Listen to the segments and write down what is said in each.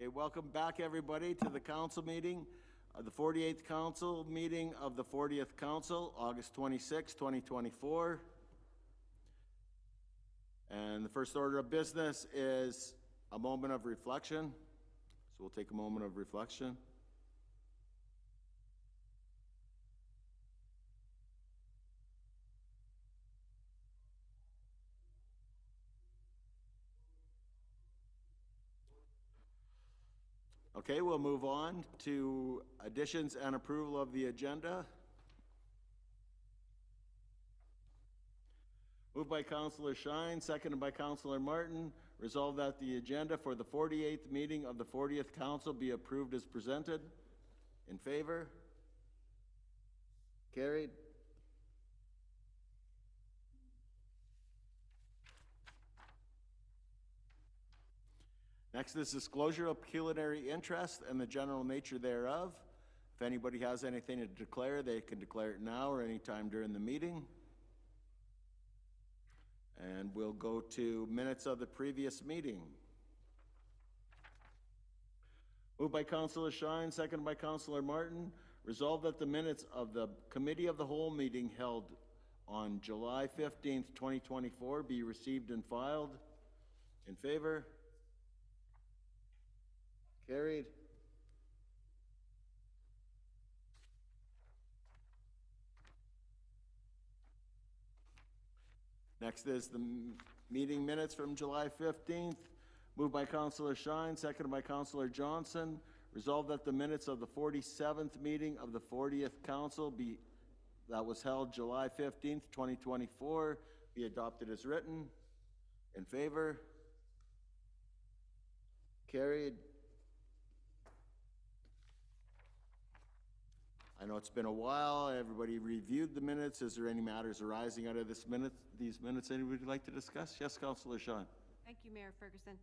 Okay, welcome back, everybody, to the council meeting, the 48th council meeting of the 40th council, August 26, 2024. And the first order of business is a moment of reflection. So we'll take a moment of reflection. Okay, we'll move on to additions and approval of the agenda. Moved by Councillor Shine, seconded by Councillor Martin. Resolved that the agenda for the 48th meeting of the 40th council be approved as presented. In favor? Carried. Next is disclosure of pecuniary interest and the general nature thereof. If anybody has anything to declare, they can declare it now or anytime during the meeting. And we'll go to minutes of the previous meeting. Moved by Councillor Shine, seconded by Councillor Martin. Resolved that the minutes of the Committee of the Whole meeting held on July 15th, 2024 be received and filed. In favor? Carried. Next is the meeting minutes from July 15th. Moved by Councillor Shine, seconded by Councillor Johnson. Resolved that the minutes of the 47th meeting of the 40th council that was held July 15th, 2024 be adopted as written. In favor? Carried. I know it's been a while. Everybody reviewed the minutes. Is there any matters arising out of these minutes anybody would like to discuss? Yes, Councillor Sean. Thank you, Mayor Ferguson.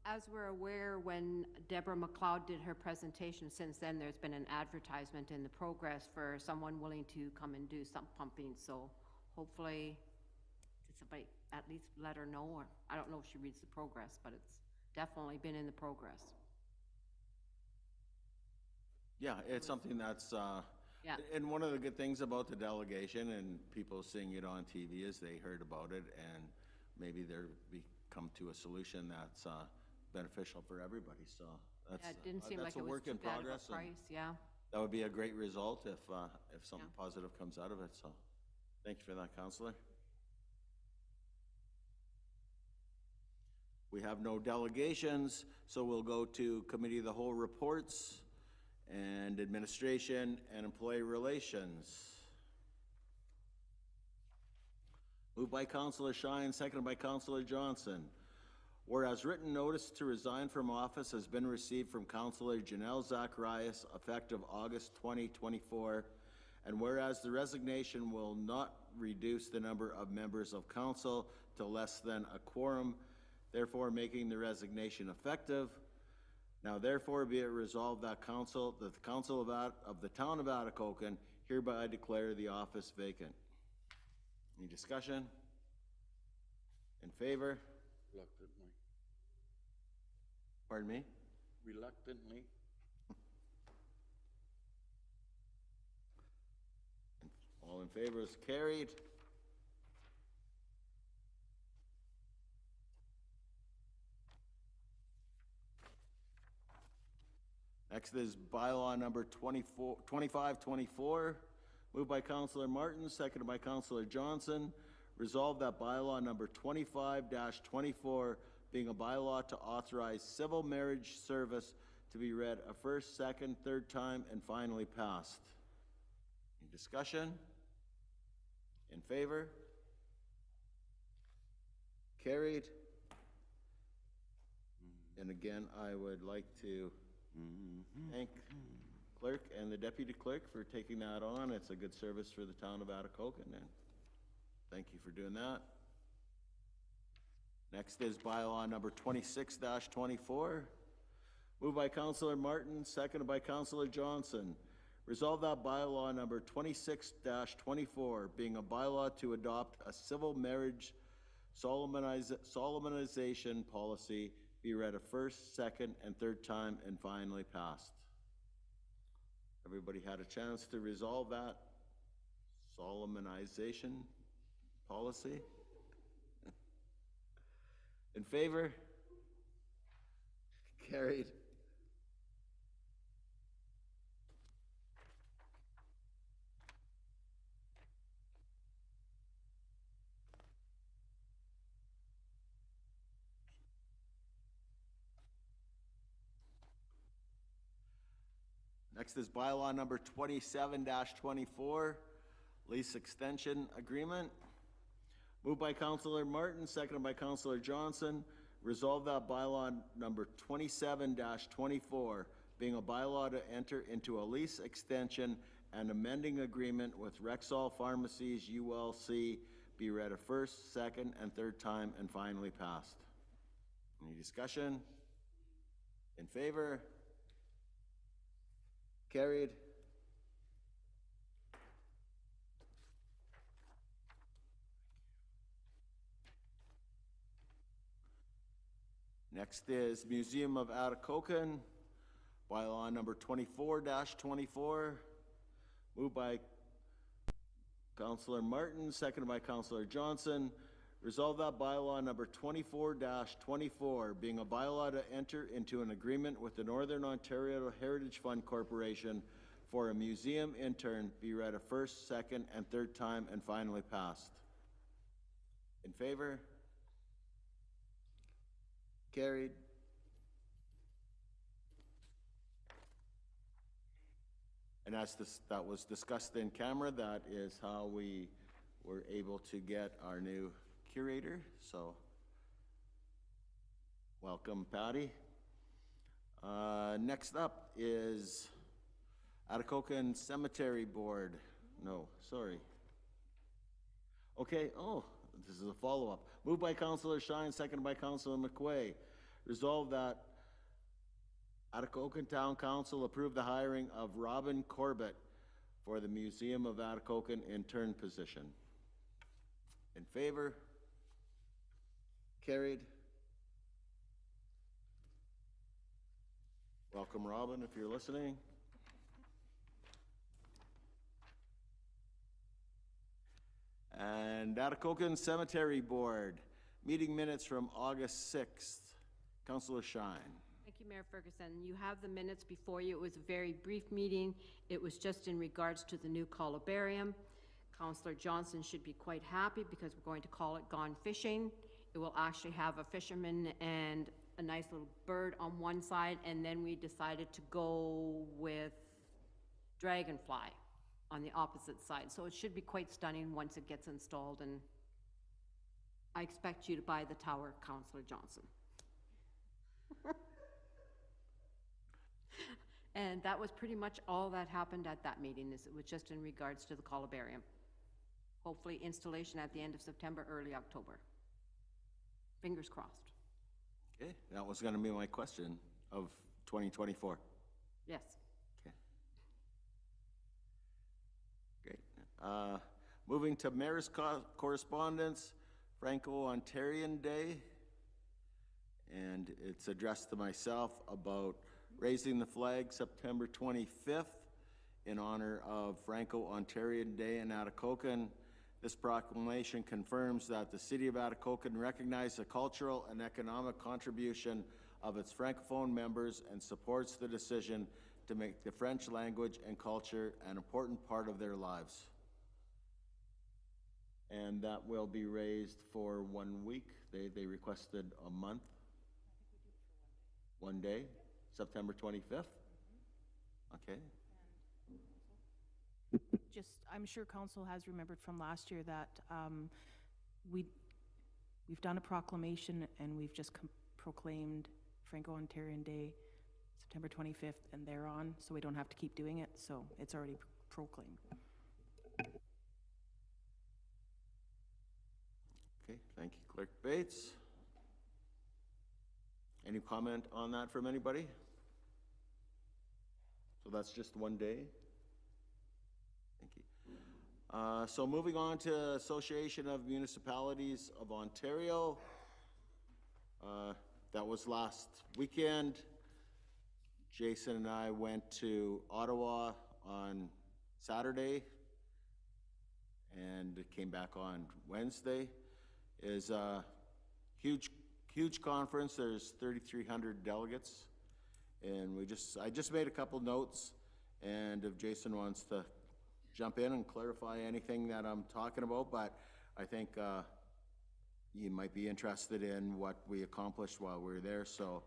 As we're aware, when Deborah McLeod did her presentation, since then there's been an advertisement in the Progress for someone willing to come and do some pumping. So hopefully, did somebody at least let her know? Or I don't know if she reads the Progress, but it's definitely been in the Progress. Yeah, it's something that's, Yeah. And one of the good things about the delegation and people seeing it on TV is they heard about it and maybe they're come to a solution that's beneficial for everybody. So that's, Yeah, it didn't seem like a it was work too in bad of a progress. price. Yeah. That would be a great result if something positive comes out of it. So thank you for that, Councillor. We have no delegations, so we'll go to Committee of the Whole reports and Administration and Employee Relations. Moved by Councillor Shine, seconded by Councillor Johnson. Whereas written notice to resign from office has been received from Councillor Janelle Zacharias effective August 2024, and whereas the resignation will not reduce the number of members of council to less than a quorum, therefore making the resignation effective. Now therefore be it resolved that the council of the town of Atikokan hereby declare the office vacant. Any discussion? In favor? Reluctantly. Pardon me? Reluctantly. All in favor is carried. Next is bylaw number 2524, moved by Councillor Martin, seconded by Councillor Johnson. Resolved that bylaw number 25-24, being a bylaw to authorize civil marriage service, to be read a first, second, third time, and finally passed. Any discussion? In favor? Carried. And again, I would like to thank clerk and the deputy clerk for taking that on. It's a good service for the town of Atikokan, and thank you for doing that. Next is bylaw number 26-24, moved by Councillor Martin, seconded by Councillor Johnson. Resolve that bylaw number 26-24, being a bylaw to adopt a civil marriage solemnization policy, be read a first, second, and third time and finally passed. Everybody had a chance to resolve that solemnization policy? In favor? Carried. Next is bylaw number 27-24, lease extension agreement. Moved by Councilor Martin, seconded by Councilor Johnson. Resolve that bylaw number 27-24, being a bylaw to enter into a lease extension and amending agreement with Rexall Pharmacies ULC, be read a first, second, and third time and finally passed. Any discussion? In favor? Carried. Next is Museum of Atikokan, bylaw number 24-24. Moved by Councilor Martin, seconded by Councilor Johnson. Resolve that bylaw number 24-24, being a bylaw to enter into an agreement with the Northern Ontario Heritage Fund Corporation for a museum intern, be read a first, second, and third time and finally passed. In favor? Carried. And as that was discussed in camera, that is how we were able to get our new curator. So, welcome, Patty. Next up is Atikokan Cemetery Board. No, sorry. Okay, oh, this is a follow-up. Moved by Councilor Shine, seconded by Councilor McQuay. Resolved that Atikokan Town Council approve the hiring of Robin Corbett for the Museum of Atikokan intern position. In favor? Carried. Welcome, Robin, if you're listening. And Atikokan Cemetery Board, meeting minutes from August 6th. Councilor Shine. Thank you, Mayor Ferguson. You have the minutes before you. It was a very brief meeting. It was just in regards to the new columbarium. Councilor Johnson should be quite happy because we're going to call it Gone Fishing. It will actually have a fisherman and a nice little bird on one side, and then we decided to go with dragonfly on the opposite side. So it should be quite stunning once it gets installed, and I expect you to buy the tower, Councilor Johnson. And that was pretty much all that happened at that meeting. It was just in regards to the columbarium. Hopefully installation at the end of September, early October. Fingers crossed. Okay, that was going to be my question of 2024. Yes. Okay. Great. Moving to Mayor's correspondence, Franco-Ontarian Day. And it's addressed to myself about raising the flag September 25th in honor of Franco-Ontarian Day in Atikokan. This proclamation confirms that the City of Atikokan recognizes the cultural and economic contribution of its Francophone members and supports the decision to make the French language and culture an important part of their lives. And that will be raised for 1 week. They requested a month. 1 day, September 25th? Okay. I'm sure council has remembered from last year that we've done a proclamation and we've just proclaimed Franco-Ontarian Day, September 25th and thereon, so we don't have to keep doing it, so it's already proclaimed. Okay, thank you, Clerk Bates. Any comment on that from anybody? So that's just 1 day? Thank you. So moving on to Association of Municipalities of Ontario. that was last weekend. Jason and I went to Ottawa on Saturday and came back on Wednesday. Is a huge conference. There's 3,300 delegates, and I just made a couple notes, and if Jason wants to jump in and clarify anything that I'm talking about, but I think you might be interested in what we accomplished while we were there. So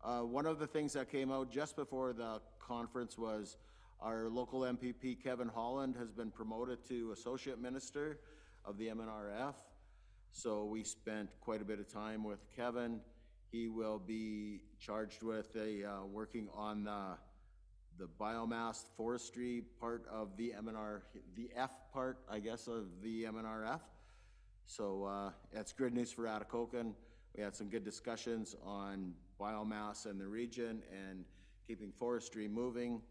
one of the things that came out just before the conference was our local MPP, Kevin Holland, has been promoted to Associate Minister of the MNRF. So we spent quite a bit of time with Kevin. He will be charged with working on the biomass forestry part of the F part, I guess, of the MNRF. So that's good news for Atikokan. We had some good discussions on biomass in the region and keeping forestry moving.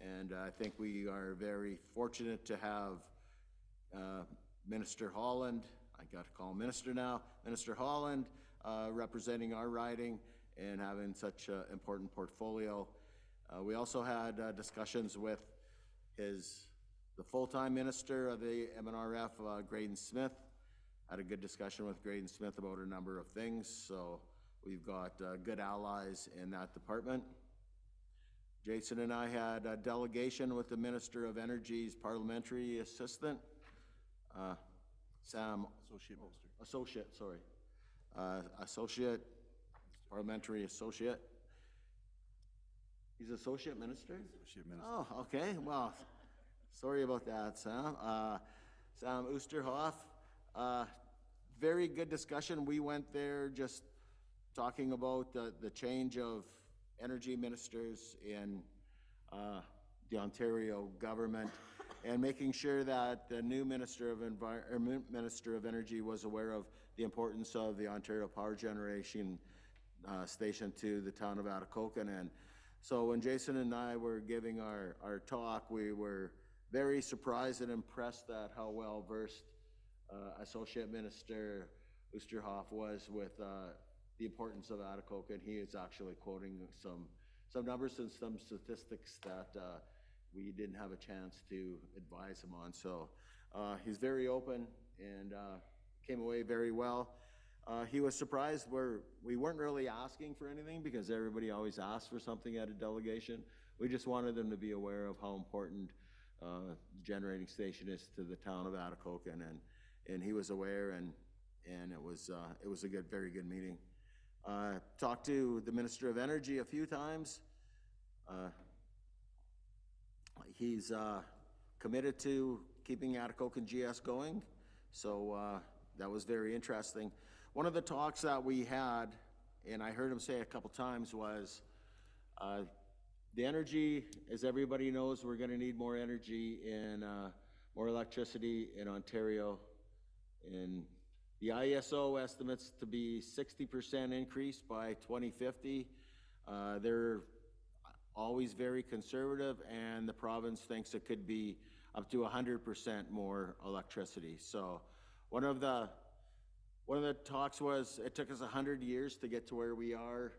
And I think we are very fortunate to have Minister Holland, I got to call him Minister now, Minister Holland representing our riding and having such an important portfolio. We also had discussions with the full-time minister of the MNRF, Graydon Smith. Had a good discussion with Graydon Smith about a number of things, so we've got good allies in that department. Jason and I had a delegation with the Minister of Energy's parliamentary assistant, Sam. Associate, parliamentary associate. He's associate minister? Associate minister. Oh, okay, well, sorry about that, Sam. Sam Oosterhoff. Very good discussion. We went there just talking about the change of energy ministers in the Ontario government and making sure that the new Minister of Energy was aware of the importance of the Ontario Power Generation Station to the town of Atikokan. And so when Jason and I were giving our talk, we were very surprised and impressed at how well versed Associate Minister Oosterhoff was with the importance of Atikokan. He is actually quoting some numbers and some statistics that we didn't have a chance to advise him on. So he's very open and came away very well. He was surprised we weren't really asking for anything because everybody always asks for something at a delegation. We just wanted them to be aware of how important the generating station is to the town of Atikokan, and he was aware, and it was a very good meeting. Talked to the Minister of Energy a few times. He's committed to keeping Atikokan GS going, so that was very interesting. One of the talks that we had, and I heard him say a couple times, was the energy, as everybody knows, we're going to need more energy and more electricity in Ontario. And the ISO estimates to be 60% increase by 2050. They're always very conservative, and the province thinks it could be up to 100% more electricity. So one of the talks was it took us 100 years to get to where we are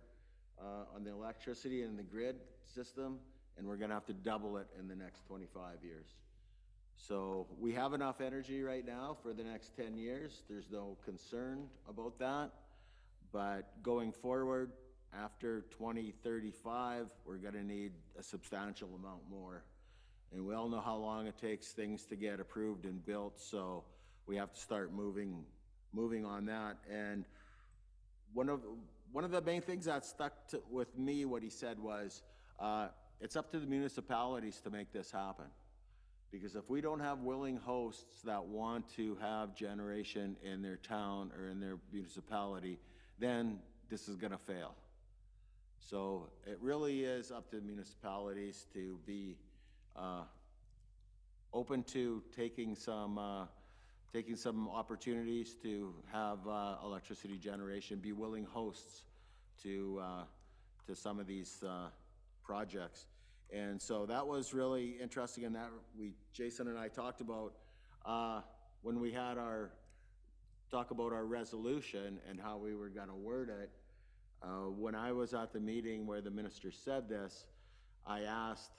on the electricity and the grid system, and we're going to have to double it in the next 25 years. So we have enough energy right now for the next 10 years. There's no concern about that. But going forward, after 2035, we're going to need a substantial amount more. And we all know how long it takes things to get approved and built, so we have to start moving on that. And one of the main things that stuck with me, what he said was, it's up to the municipalities to make this happen. Because if we don't have willing hosts that want to have generation in their town or in their municipality, then this is going to fail. So it really is up to the municipalities to be open to taking some opportunities to have electricity generation, be willing hosts to some of these projects. And so that was really interesting, and that Jason and I talked about when we had our resolution and how we were going to word it. When I was at the meeting where the minister said this, I asked,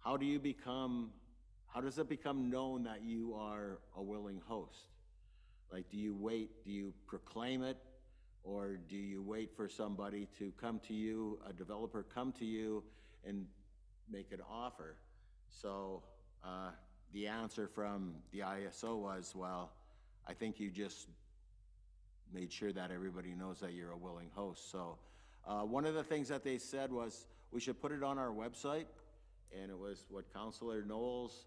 how do you become, how does it become known that you are a willing host? Like, do you wait, do you proclaim it, or do you wait for somebody to come to you, a developer come to you and make an offer? So the answer from the ISO was, well, I think you just made sure that everybody knows that you're a willing host. So one of the things that they said was we should put it on our website, and it was what Councillor Knowles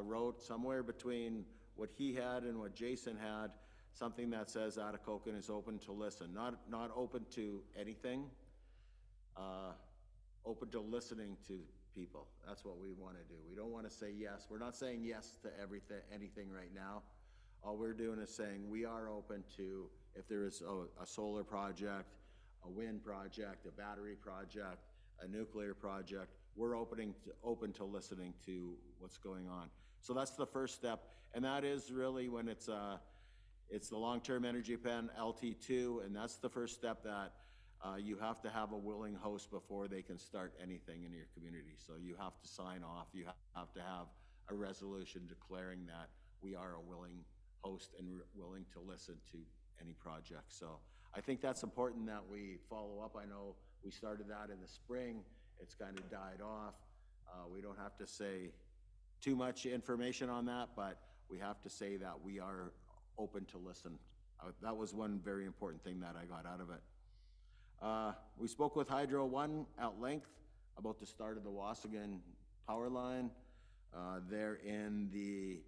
wrote, somewhere between what he had and what Jason had, something that says Atikokan is open to listen, not open to anything, open to listening to people. That's what we want to do. We don't want to say yes. We're not saying yes to anything right now. All we're doing is saying we are open to, if there is a solar project, a wind project, a battery project, a nuclear project, we're open to listening to what's going on. So that's the first step, and that is really when it's the long-term energy plan, LT2, and that's the first step that you have to have a willing host before they can start anything in your community. So you have to sign off, you have to have a resolution declaring that we are a willing host and willing to listen to any project. So I think that's important that we follow up. I know we started that in the spring. It's kind of died off. We don't have to say too much information on that, but we have to say that we are open to listen. That was one very important thing that I got out of it. We spoke with Hydro One at length about the start of the Waasigan power line. They're in the,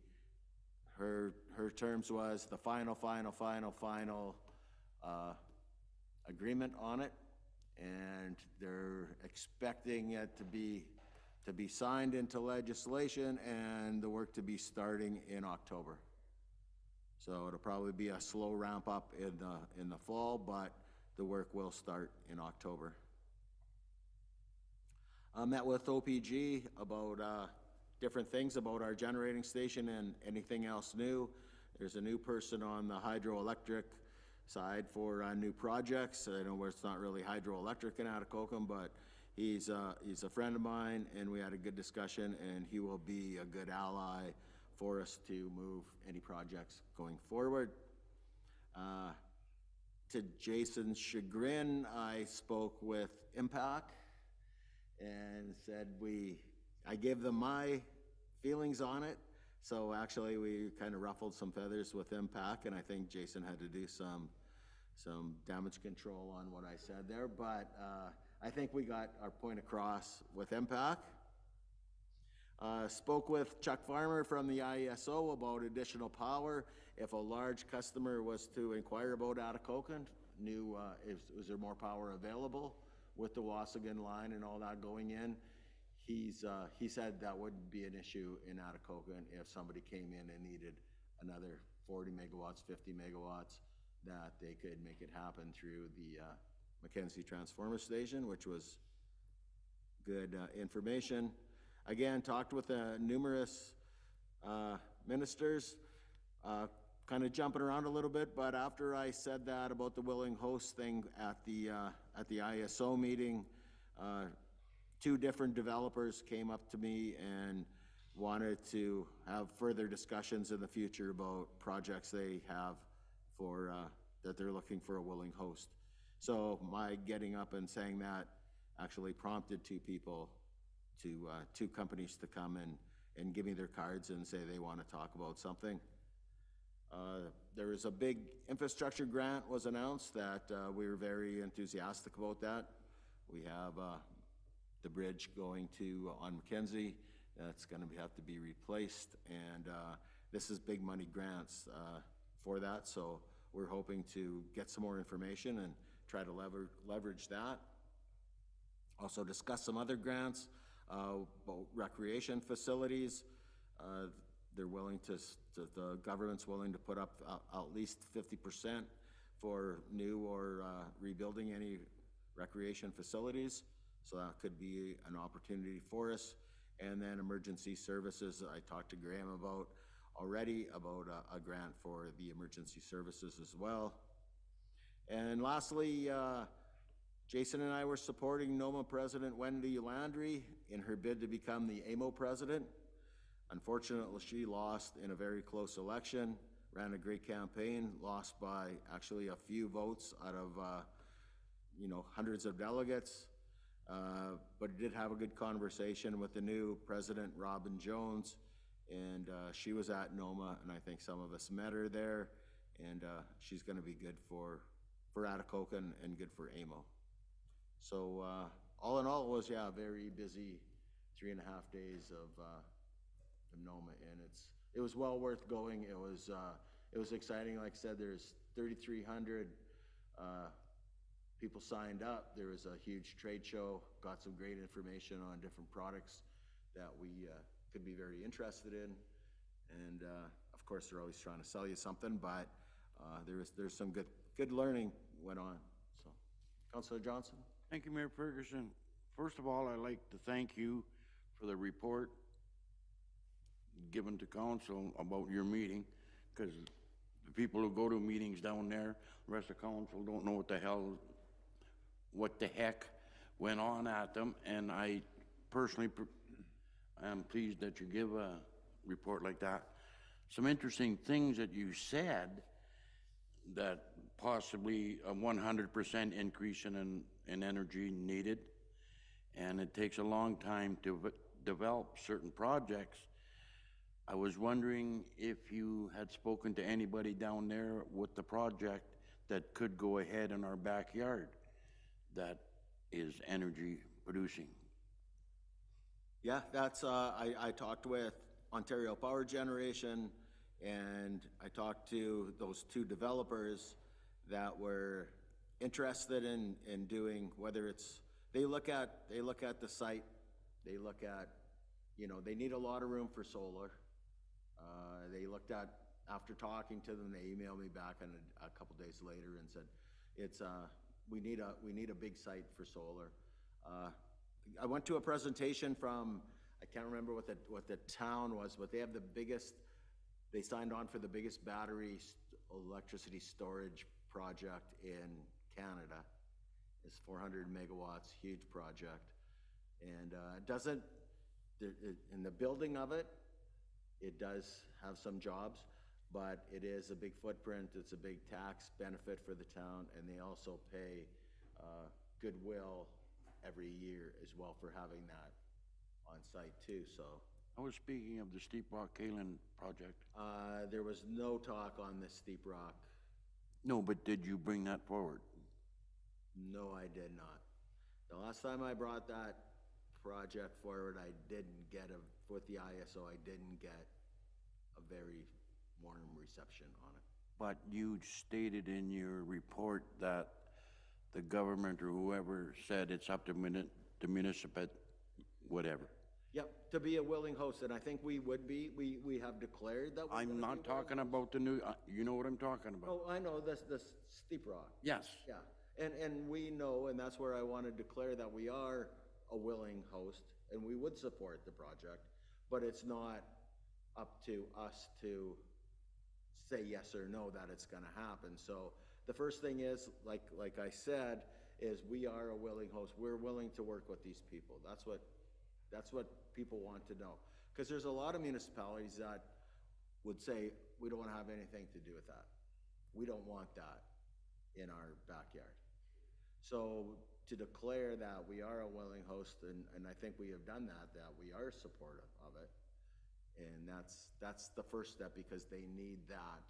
her terms was the final agreement on it, and they're expecting it to be signed into legislation and the work to be starting in October. So it'll probably be a slow ramp up in the fall, but the work will start in October. I met with OPG about different things about our generating station and anything else new. There's a new person on the hydroelectric side for new projects. I know where it's not really hydroelectric in Atikokan, but he's a friend of mine, and we had a good discussion, and he will be a good ally for us to move any projects going forward. To Jason's chagrin, I spoke with Impact and said I gave them my feelings on it. So actually we kind of ruffled some feathers with Impact, and I think Jason had to do some damage control on what I said there, but I think we got our point across with Impact. Spoke with Chuck Farmer from the IESO about additional power. If a large customer was to inquire about Atikokan, is there more power available with the Waasigan line and all that going in? He said that wouldn't be an issue in Atikokan if somebody came in and needed another 40 megawatts, 50 megawatts, that they could make it happen through the Mackenzie Transformer Station, which was good information. Again, talked with numerous ministers, kind of jumping around a little bit, but after I said that about the willing host thing at the ISO meeting, two different developers came up to me and wanted to have further discussions in the future about projects they have for that they're looking for a willing host. So my getting up and saying that actually prompted two companies to come and give me their cards and say they want to talk about something. There was a big infrastructure grant was announced that we were very enthusiastic about that. We have the bridge going on Mackenzie that's going to have to be replaced, and this is big money grants for that, so we're hoping to get some more information and try to leverage that. Also discuss some other grants about recreation facilities. They're willing the government's willing to put up at least 50% for new or rebuilding any recreation facilities. So that could be an opportunity for us. And then emergency services, I talked to Graham about already about a grant for the emergency services as well. And lastly, Jason and I were supporting NOMA President Wendy Landry in her bid to become the AMO president. Unfortunately, she lost in a very close election, ran a great campaign, lost by actually a few votes out of, hundreds of delegates. But did have a good conversation with the new president, Robin Jones, and she was at NOMA, and I think some of us met her there, and she's gonna be good for Atikokan and good for AMO. So all in all, it was, a very busy 3.5 days of NOMA, and it was well worth going. It was exciting. Like I said, there's 3,300 people signed up. There was a huge trade show, got some great information on different products that we could be very interested in. And of course, they're always trying to sell you something, but there's some good learning went on. So, Councillor Johnson? Thank you, Mayor Ferguson. First of all, I'd like to thank you for the report given to council about your meeting, because the people who go to meetings down there, the rest of council don't know what the heck went on at them, and I personally am pleased that you give a report like that. Some interesting things that you said, that possibly a 100% increase in energy needed, and it takes a long time to develop certain projects. I was wondering if you had spoken to anybody down there with the project that could go ahead in our backyard that is energy producing. Yeah, that's, I talked with Ontario Power Generation, and I talked to those two developers that were interested in doing, whether it's, they look at the site, they look at, they need a lot of room for solar. They looked at, after talking to them, they emailed me back a couple days later and said, we need a big site for solar. I went to a presentation from, I can't remember what the town was, but they signed on for the biggest battery electricity storage project in Canada. It's 400 megawatts, huge project. And in the building of it, it does have some jobs, but it is a big footprint. It's a big tax benefit for the town, and they also pay goodwill every year as well for having that on site too. So I was speaking of the Steep Rock Kalan project. there was no talk on the Steep Rock. No, but did you bring that forward? No, I did not. The last time I brought that project forward, I didn't get with the ISO, I didn't get a very warm reception on it. But you stated in your report that the government or whoever said it's up to the municipal, whatever. Yep, to be a willing host, and I think we would be. We have declared that we're I'm not talking about the new, you know what I'm talking about. Oh, I know, the Steep Rock. Yes. Yeah, and we know, and that's where I want to declare that we are a willing host, and we would support the project, but it's not up to us to say yes or no that it's going to happen. So the first thing is, like I said, is we are a willing host. We're willing to work with these people. That's what people want to know. Because there's a lot of municipalities that would say, we don't want to have anything to do with that. We don't want that in our backyard. So to declare that we are a willing host, and I think we have done that we are supportive of it. And that's the first step, because they need that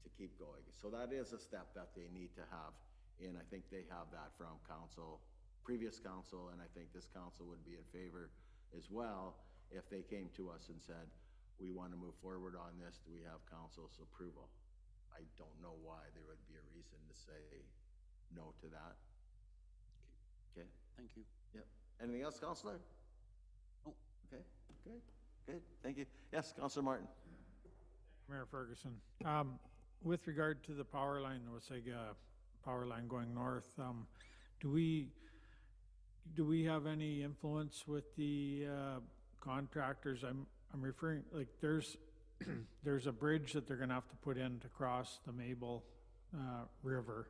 to keep going. So that is a step that they need to have. And I think they have that from council, previous council, and I think this council would be in favor as well if they came to us and said, we want to move forward on this. Do we have council's approval? I don't know why there would be a reason to say no to that. Okay. Thank you. Yep. Anything else, Councillor? No. Okay. Good. Thank you. Yes, Councillor Martin. Mayor Ferguson, with regard to the power line, the Wasaga power line going north, do we have any influence with the contractors? I'm referring, like, there's there's a bridge that they're going to have to put in to cross the Mabel River,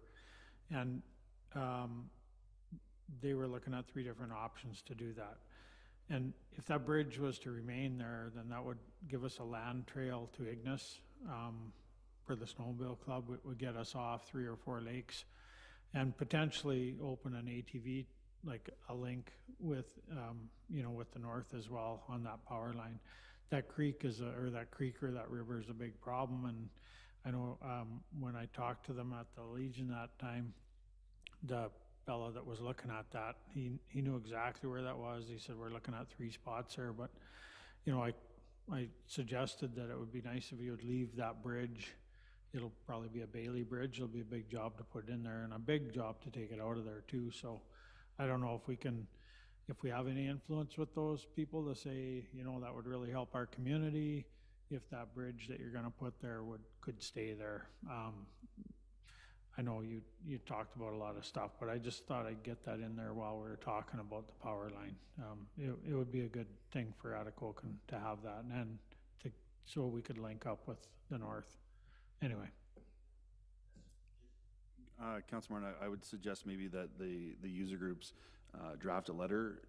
and they were looking at 3 different options to do that. And if that bridge was to remain there, then that would give us a land trail to Ignis, for the snowmobile club. It would get us off 3 or 4 lakes and potentially open an ATV, like a link with, you know, with the north as well on that power line. That creek or that river is a big problem, and I know, when I talked to them at the Legion that time, the fellow that was looking at that, he knew exactly where that was. He said, we're looking at 3 spots there, but, you know, I suggested that it would be nice if you would leave that bridge. It'll probably be a Bailey bridge. It'll be a big job to put in there and a big job to take it out of there too. So I don't know if we have any influence with those people to say, you know, that would really help our community if that bridge that you're gonna put there could stay there. I know you talked about a lot of stuff, but I just thought I'd get that in there while we were talking about the power line. It would be a good thing for Atikokan to have that, and so we could link up with the north. Anyway. Councilor Martin, I would suggest maybe that the user groups draft a letter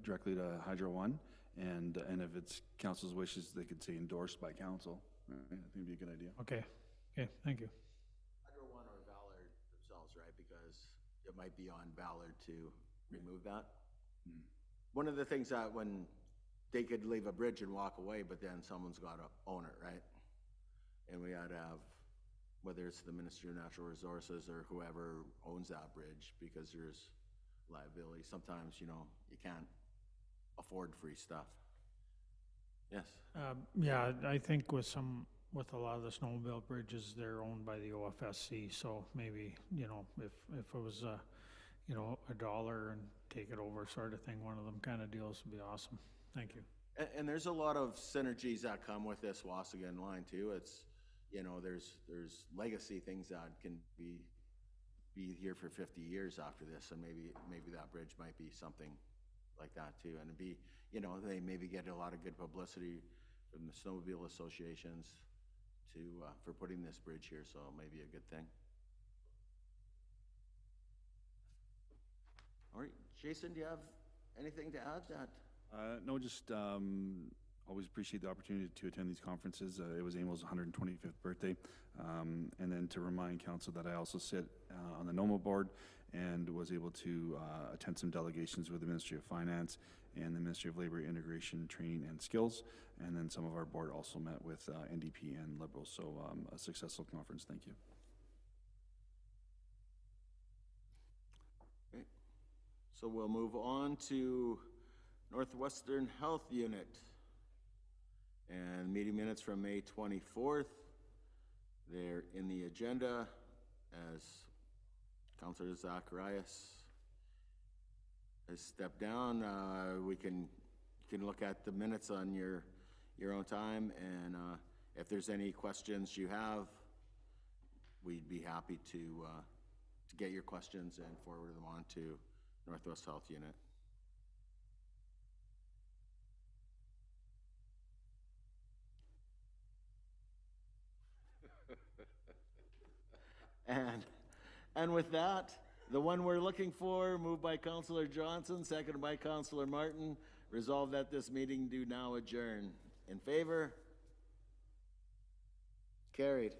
directly to Hydro One, and if it's council's wishes, they could say endorsed by council. I think it'd be a good idea. Okay, thank you. Hydro One or Ballard themselves, right? Because it might be on Ballard to remove that. One of the things that when they could leave a bridge and walk away, but then someone's got to own it, right? And we had to have, whether it's the Ministry of Natural Resources or whoever owns that bridge, because there's liability. Sometimes, you know, you can't afford free stuff. Yes. Yeah, I think with a lot of the snowmobile bridges, they're owned by the OFSC, so maybe, you know, if it was you know, $1 and take it over sort of thing, one of them kind of deals would be awesome. Thank you. And there's a lot of synergies that come with this Waasigan line too. It's, you know, there's legacy things that can be here for 50 years after this, and maybe that bridge might be something like that too. And it'd be, you know, they maybe get a lot of good publicity from the snowmobile associations for putting this bridge here, so it may be a good thing. All right, Jason, do you have anything to add that? No, just always appreciate the opportunity to attend these conferences. It was Emil's 125th birthday. And then to remind council that I also sit on the NOMA board and was able to attend some delegations with the Ministry of Finance and the Ministry of Labor Integration, Training and Skills. And then some of our board also met with NDP and Liberals. So a successful conference. Thank you. Okay. So we'll move on to Northwestern Health Unit. And meeting minutes from May 24th. They're in the agenda as Councillor Zacharias has stepped down. We can look at the minutes on your own time, and if there's any questions you have, we'd be happy to get your questions and forward them on to Northwest Health Unit. And with that, the one we're looking for, moved by Councillor Johnson, seconded by Councillor Martin, resolved that this meeting do now adjourn. In favor? Carried.